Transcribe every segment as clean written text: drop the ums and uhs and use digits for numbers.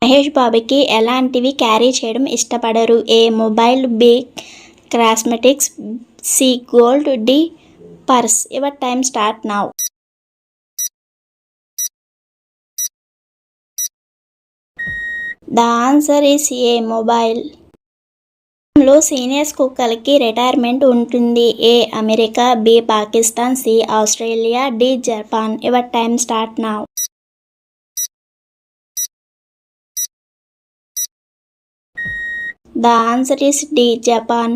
మహేష్ బాబుకి ఎలాంటివి క్యారీ చేయడం ఇష్టపడరు? A mobile, B cosmetics, C gold, D purse. Your time start now. The answer is A mobile. లో seniors కుక్కలకి retirement ఉంటుంది. A America, B Pakistan, C Australia, D Japan. Your time start now. The answer is D Japan.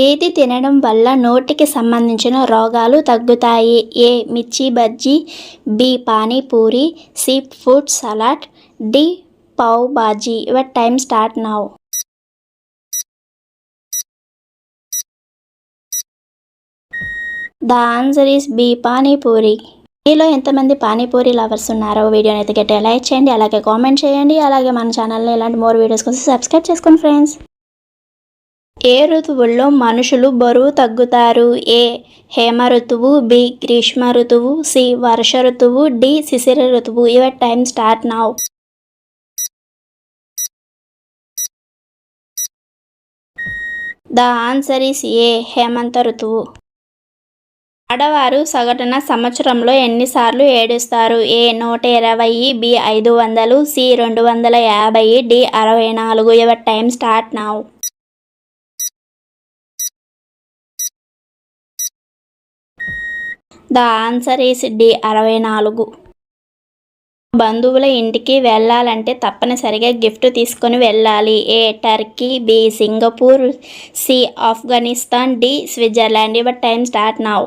ఏది తినడం వల్ల నోటికి సంబంధించిన రోగాలు తగ్గుతాయి? A mirchi bajji, B panipuri, C fruit salad, D pav bhaji. Your time start now. The answer is B panipuri. మీలో ఎంతమంది పానీపూరి లవర్స్ ఉన్నారో వీడియోని అయితే గట్టిగా లైక్ చేయండి, అలాగే కామెంట్ చేయండి, అలాగే మన ఛానల్ని ఇలాంటి మోర్ వీడియోస్ కోసం సబ్స్క్రైబ్ చేసుకోండి ఫ్రెండ్స్. ఏ ఋతువుల్లో మనుషులు బరువు తగ్గుతారు? ఏ హేమ ఋతువు, బి గ్రీష్మ ఋతువు, సి వర్ష ఋతువు, డి శిశిర ఋతువు. Your time start now. The answer is A హేమంత ఋతువు. ఆడవారు సగటున సంవత్సరంలో ఎన్నిసార్లు ఏడుస్తారు? A 120, B 500, C 250, D 64. Your time start now. The answer is D 64. బంధువుల ఇంటికి వెళ్ళాలంటే తప్పనిసరిగా గిఫ్ట్ తీసుకొని వెళ్ళాలి. A Turkey, B Singapore, C Afghanistan, D Switzerland. Your time start now.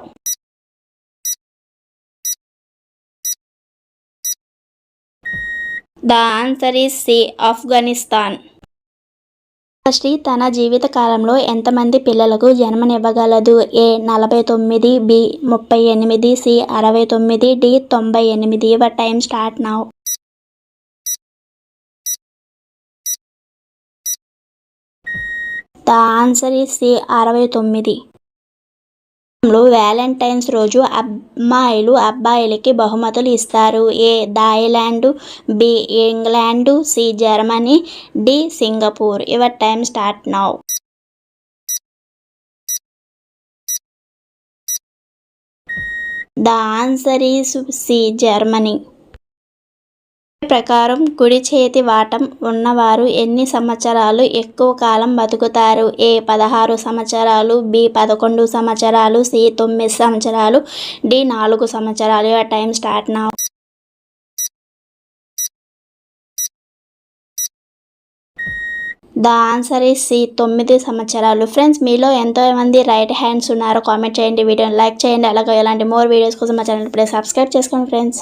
The answer is C Afghanistan. శ్రీ తన జీవిత కాలంలో ఎంతమంది పిల్లలకు జన్మనివ్వగలదు? A 49, B 38, C 69, D 98. Your time start now. The answer is C 69. Valentine's రోజు అమ్మాయిలు అబ్బాయిలకి బహుమతులు ఇస్తారు. A Thailand, B England, C Germany, D Singapore. Your time start now. The answer is C Germany. ప్రకారం కుడి చేతి వాటం ఉన్నవారు ఎన్ని సంవత్సరాలు ఎక్కువ కాలం బతుకుతారు? ఏ 16 సంవత్సరాలు, బి 11 సంవత్సరాలు, సి 9 సంవత్సరాలు, డి 4 సంవత్సరాలు. Your time start now. The answer is C 9 సంవత్సరాలు. ఫ్రెండ్స్, మీలో ఎంతోమంది రైట్ హ్యాండ్స్ ఉన్నారో కామెంట్ చేయండి, వీడియోని లైక్ చేయండి, అలాగే ఇలాంటి మోర్ వీడియోస్ కోసం మా ఛానల్ ఇప్పుడే సబ్స్క్రైబ్ చేసుకోండి ఫ్రెండ్స్.